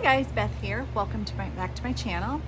Hi guys, Beth here. Welcome to back to my channel.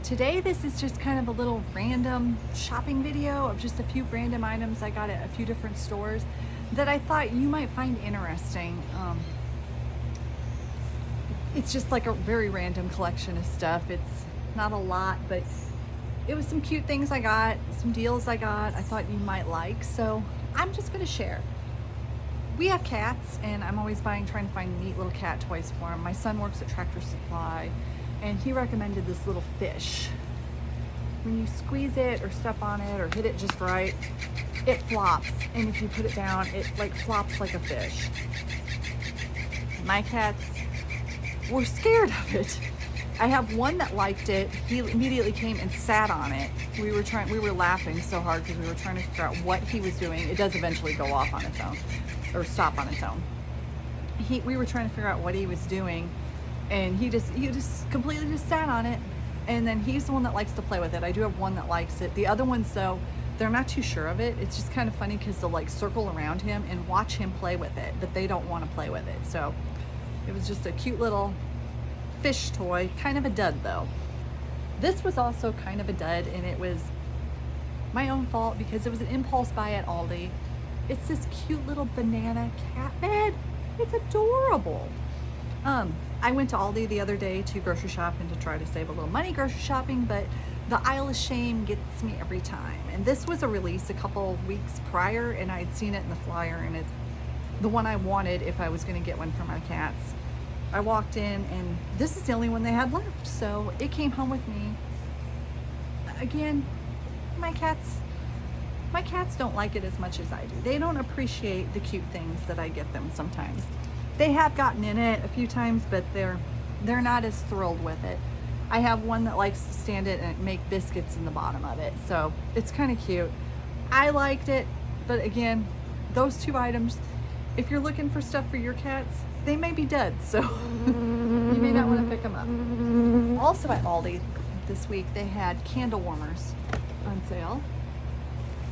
Today this is just kind of a little random shopping video of just a few random items I got at a few different stores that I thought you might find interesting. It's just like a very random collection of stuff. It's not a lot, but it was some cute things I got, some deals I got I thought you might like, so I'm just gonna share. We have cats, and I'm always trying to find neat little cat toys for them. My son works at Tractor Supply, and he recommended this little fish. When you squeeze it or step on it or hit it just right, it flops, and if you put it down, it like flops like a fish. My cats were scared of it. I have one that liked it. He immediately came and sat on it. We were laughing so hard because we were trying to figure out what he was doing. It does eventually go off on its own or stop on its own. We were trying to figure out what he was doing, and he just completely just sat on it. And then he's the one that likes to play with it. I do have one that likes it. The other ones though, they're not too sure of it. It's just kind of funny because they'll like circle around him and watch him play with it, but they don't want to play with it. So it was just a cute little fish toy, kind of a dud though. This was also kind of a dud, and it was my own fault because it was an impulse buy at Aldi. It's this cute little banana cat bed. It's adorable. I went to Aldi the other day to grocery shop and to try to save a little money grocery shopping, but the aisle of shame gets me every time. And this was a release a couple weeks prior, and I'd seen it in the flyer, and it's the one I wanted if I was going to get one for my cats. I walked in, and this is the only one they had left, so it came home with me. Again, my cats don't like it as much as I do. They don't appreciate the cute things that I get them sometimes. They have gotten in it a few times, but they're not as thrilled with it. I have one that likes to stand it and make biscuits in the bottom of it, so it's kind of cute. I liked it, but again, those two items, if you're looking for stuff for your cats, they may be dead, so you may not want to pick them up. Also at Aldi this week, they had candle warmers on sale.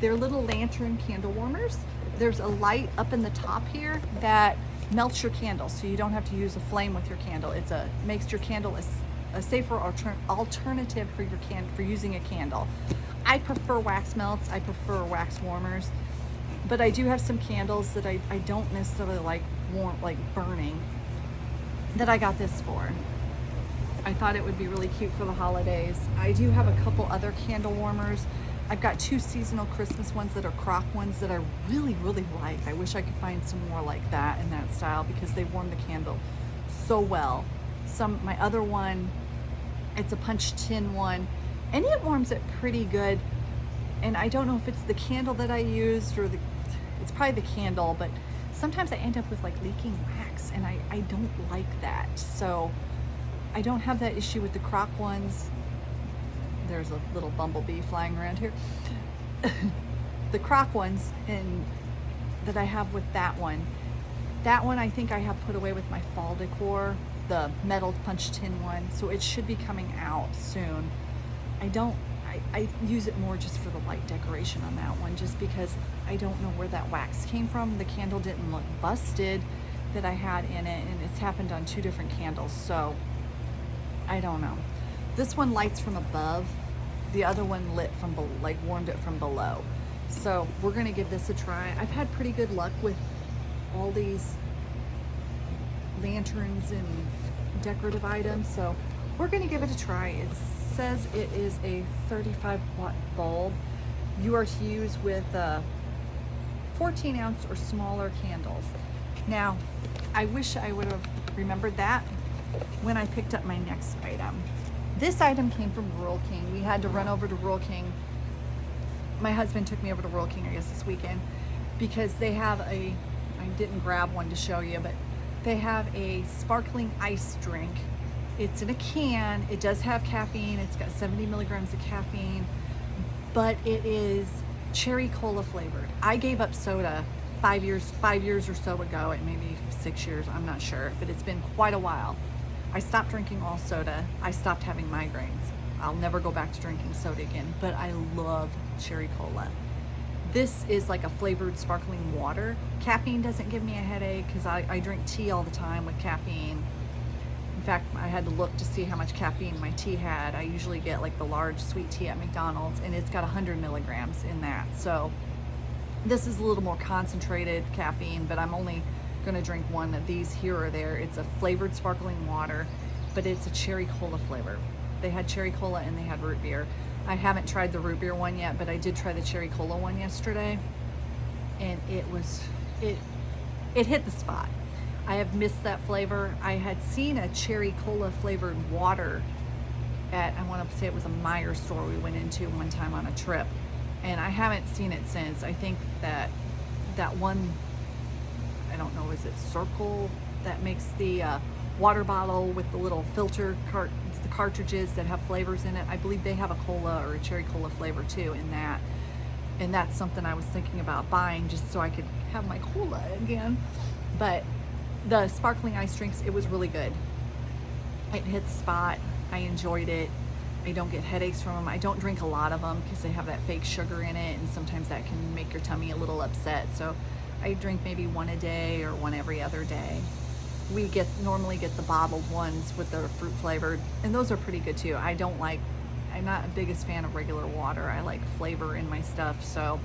They're little lantern candle warmers. There's a light up in the top here that melts your candle, so you don't have to use a flame with your candle. Makes your candle a safer alternative for using a candle. I prefer wax melts. I prefer wax warmers, but I do have some candles that I don't necessarily like burning, that I got this for. I thought it would be really cute for the holidays. I do have a couple other candle warmers. I've got two seasonal Christmas ones that are crock ones that I really, really like. I wish I could find some more like that in that style because they warm the candle so well. My other one, it's a punch tin one, and it warms it pretty good. And I don't know if it's the candle that I used or it's probably the candle, but sometimes I end up with like leaking wax, and I don't like that. So I don't have that issue with the crock ones. There's a little bumblebee flying around here. The crock ones that I have with that one I think I have put away with my fall decor, the metal punch tin one, so it should be coming out soon. I use it more just for the light decoration on that one, just because I don't know where that wax came from. The candle didn't look busted that I had in it, and it's happened on two different candles, so I don't know. This one lights from above. The other one lit from warmed it from below. So we're gonna give this a try. I've had pretty good luck with all these lanterns and decorative items, so we're gonna give it a try. It says it is a 35-watt bulb. You are to use with 14-ounce or smaller candles. Now, I wish I would have remembered that when I picked up my next item. This item came from Rural King. We had to run over to Rural King. My husband took me over to Rural King, I guess, this weekend, because they have I didn't grab one to show you, but they have a sparkling ice drink. It's in a can. It does have caffeine. It's got 70 milligrams of caffeine, but it is cherry cola flavored. I gave up soda 5 years or so ago, and maybe 6 years, I'm not sure, but it's been quite a while. I stopped drinking all soda. I stopped having migraines. I'll never go back to drinking soda again, but I love cherry cola. This is like a flavored sparkling water. Caffeine doesn't give me a headache because I drink tea all the time with caffeine. In fact, I had to look to see how much caffeine my tea had. I usually get like the large sweet tea at McDonald's, and it's got 100 milligrams in that. So this is a little more concentrated caffeine, but I'm only gonna drink one of these here or there. It's a flavored sparkling water, but it's a cherry cola flavor. They had cherry cola and they had root beer. I haven't tried the root beer one yet, but I did try the cherry cola one yesterday, and it hit the spot. I have missed that flavor. I had seen a cherry cola flavored water at, I want to say it was a Meijer store we went into one time on a trip, and I haven't seen it since. I think that one, I don't know, is it Circle that makes the water bottle with the little filter the cartridges that have flavors in it. I believe they have a cola or a cherry cola flavor too in that. And that's something I was thinking about buying just so I could have my cola again. But the sparkling ice drinks, it was really good. It hit the spot. I enjoyed it. I don't get headaches from them. I don't drink a lot of them because they have that fake sugar in it, and sometimes that can make your tummy a little upset. So I drink maybe one a day or one every other day. We normally get the bottled ones with the fruit flavored, and those are pretty good too. I'm not the biggest fan of regular water. I like flavor in my stuff. So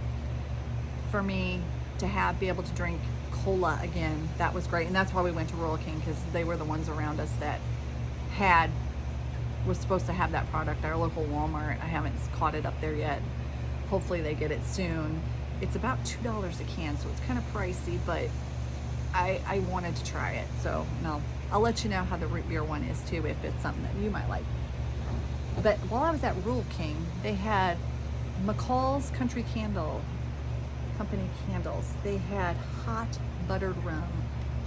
for me to be able to drink cola again, that was great. And that's why we went to Rural King, because they were the ones around us that was supposed to have that product. Our local Walmart, I haven't caught it up there yet. Hopefully they get it soon. It's about $2 a can, so it's kind of pricey, but I wanted to try it. So no, I'll let you know how the root beer one is too, if it's something that you might like. But while I was at Rural King, they had McCall's Country Candle Company candles. They had hot buttered rum.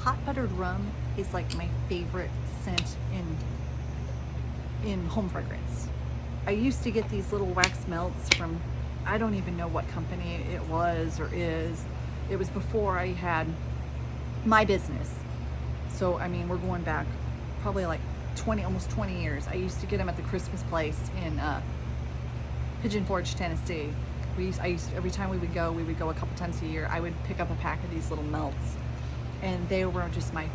Hot buttered rum is like my favorite scent in home fragrance. I used to get these little wax melts from, I don't even know what company it was or is. It was before I had my business. So, I mean, we're going back probably like almost 20 years. I used to get them at the Christmas place in Pigeon Forge, Tennessee. Every time we would go a couple times a year. I would pick up a pack of these little melts, and they were just my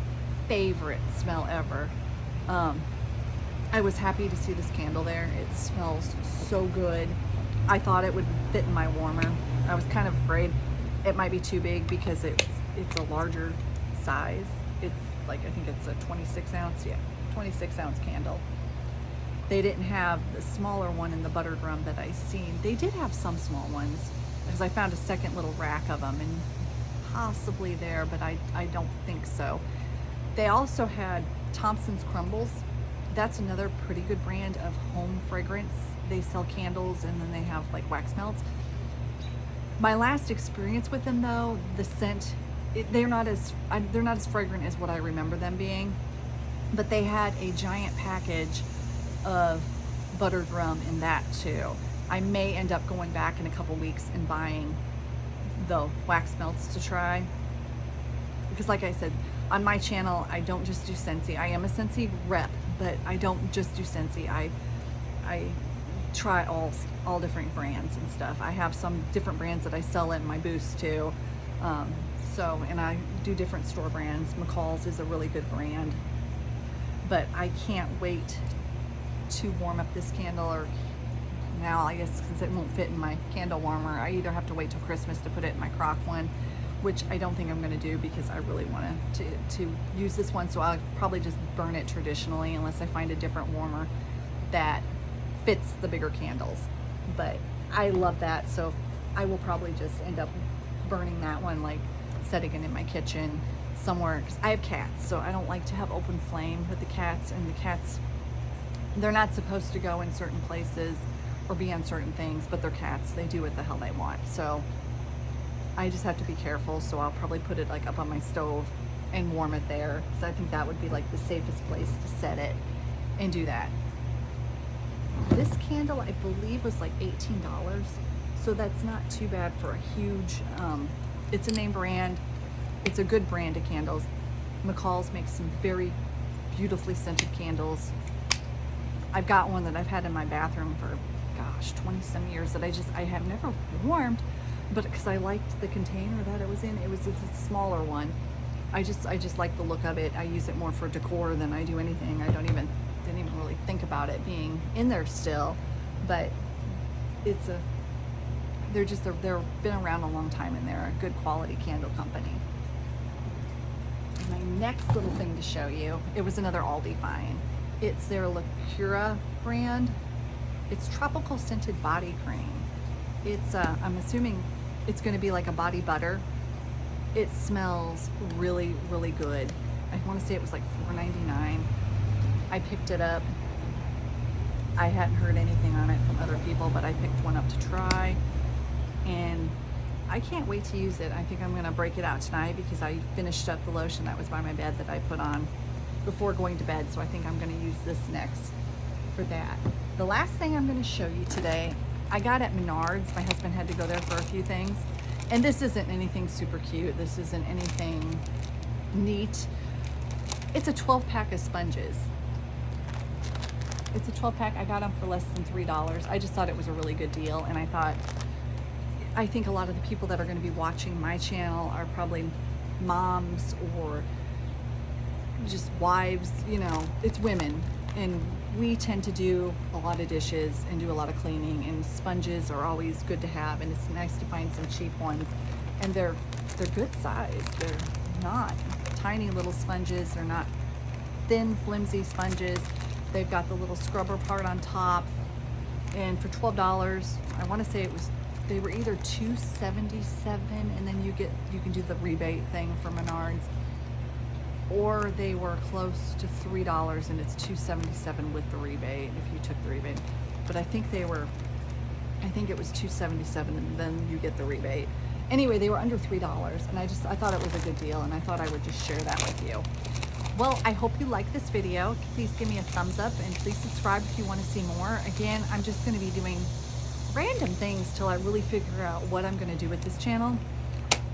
favorite smell ever. I was happy to see this candle there. It smells so good. I thought it would fit in my warmer. I was kind of afraid it might be too big because it's a larger size. It's like, I think it's a 26 ounce, 26 ounce candle. They didn't have the smaller one in the buttered rum that I seen. They did have some small ones, because I found a second little rack of them, and possibly there, but I don't think so. They also had Thompson's Crumbles. That's another pretty good brand of home fragrance. They sell candles, and then they have like wax melts. My last experience with them though, the scent, they're not as fragrant as what I remember them being, but they had a giant package of buttered rum in that too. I may end up going back in a couple weeks and buying the wax melts to try, because like I said, on my channel, I don't just do Scentsy. I am a Scentsy rep, but I don't just do Scentsy. I try all different brands and stuff. I have some different brands that I sell in my booths too. And I do different store brands. McCall's is a really good brand, but I can't wait to warm up this candle, or now I guess since it won't fit in my candle warmer, I either have to wait till Christmas to put it in my crock one, which I don't think I'm going to do because I really want to use this one. So I'll probably just burn it traditionally unless I find a different warmer that fits the bigger candles. But I love that, so I will probably just end up burning that one, like setting it in my kitchen somewhere, because I have cats, so I don't like to have open flame with the cats, and the cats, they're not supposed to go in certain places or be on certain things, but they're cats. They do what the hell they want. So I just have to be careful. So I'll probably put it like up on my stove and warm it there. So I think that would be like the safest place to set it and do that. This candle, I believe, was like $18. So that's not too bad for a huge, it's a name brand. It's a good brand of candles. McCall's makes some very beautifully scented candles. I've got one that I've had in my bathroom for, gosh, 20 some years that I have never warmed, but because I liked the container that it was in. It was a smaller one, I just like the look of it. I use it more for decor than I do anything. I didn't even really think about it being in there still, but it's a, they're been around a long time, and they're a good quality candle company. My next little thing to show you, it was another Aldi find. It's their La Cura brand. It's tropical scented body cream. It's I'm assuming it's going to be like a body butter. It smells really, really good. I want to say it was like $4.99. I picked it up. I hadn't heard anything on it from other people, but I picked one up to try, and I can't wait to use it. I think I'm going to break it out tonight because I finished up the lotion that was by my bed that I put on before going to bed, so I think I'm going to use this next for that. The last thing I'm going to show you today, I got at Menards. My husband had to go there for a few things, and this isn't anything super cute. This isn't anything neat. It's a 12-pack of sponges. It's a 12-pack. I got them for less than $3. I just thought it was a really good deal, and I think a lot of the people that are going to be watching my channel are probably moms or just wives, you know, it's women, and we tend to do a lot of dishes and do a lot of cleaning, and sponges are always good to have, and it's nice to find some cheap ones, and they're good size. They're not tiny little sponges. They're not thin, flimsy sponges. They've got the little scrubber part on top, and for $12, I want to say they were either $2.77, and then you can do the rebate thing for Menards, or they were close to $3 and it's $2.77 with the rebate if you took the rebate. But I think it was $2.77 and then you get the rebate. Anyway, they were under $3, and I thought it was a good deal, and I thought I would just share that with you. Well, I hope you like this video. Please give me a thumbs up, and please subscribe if you want to see more. Again, I'm just going to be doing random things till I really figure out what I'm going to do with this channel,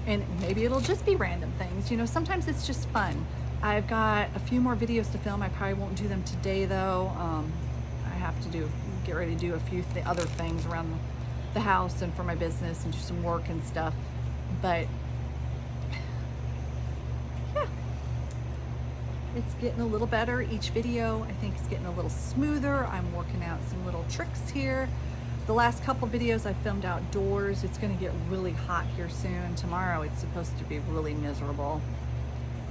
and maybe it'll just be random things. You know, sometimes it's just fun. I've got a few more videos to film. I probably won't do them today though. I have to get ready to do a few other things around the house and for my business and do some work and stuff, but yeah, it's getting a little better each video. I think it's getting a little smoother. I'm working out some little tricks here. The last couple videos I filmed outdoors. It's going to get really hot here soon. Tomorrow it's supposed to be really miserable.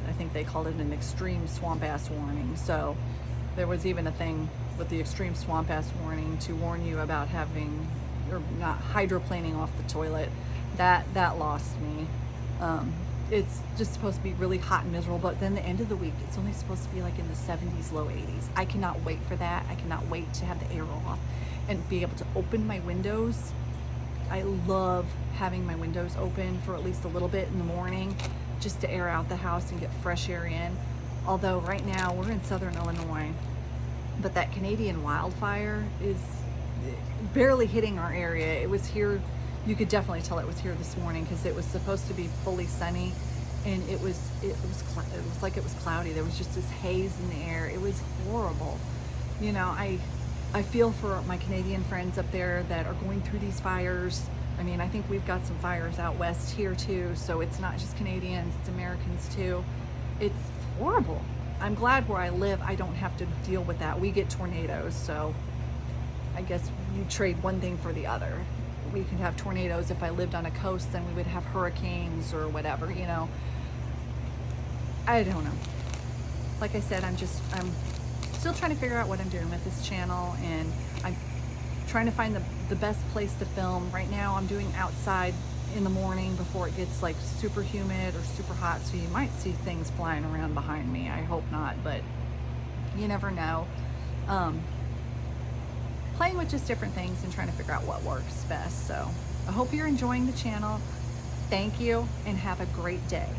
I think they called it an extreme swamp ass warning. So there was even a thing with the extreme swamp ass warning to warn you about having or not hydroplaning off the toilet. That lost me. It's just supposed to be really hot and miserable, but then the end of the week it's only supposed to be like in the 70s, low 80s. I cannot wait for that. I cannot wait to have the air off and be able to open my windows. I love having my windows open for at least a little bit in the morning, just to air out the house and get fresh air in. Although right now we're in southern Illinois, but that Canadian wildfire is barely hitting our area. It was here, you could definitely tell it was here this morning because it was supposed to be fully sunny, and it was like it was cloudy. There was just this haze in the air. It was horrible. You know, I feel for my Canadian friends up there that are going through these fires. I mean, I think we've got some fires out west here too, so it's not just Canadians, it's Americans too. It's horrible. I'm glad where I live I don't have to deal with that. We get tornadoes, so I guess you trade one thing for the other. We could have tornadoes. If I lived on a coast, then we would have hurricanes or whatever, you know. I don't know. Like I said, I'm still trying to figure out what I'm doing with this channel, and I'm trying to find the best place to film. Right now I'm doing outside in the morning before it gets like super humid or super hot, so you might see things flying around behind me. I hope not, but you never know. Playing with just different things and trying to figure out what works best. So I hope you're enjoying the channel. Thank you, and have a great day.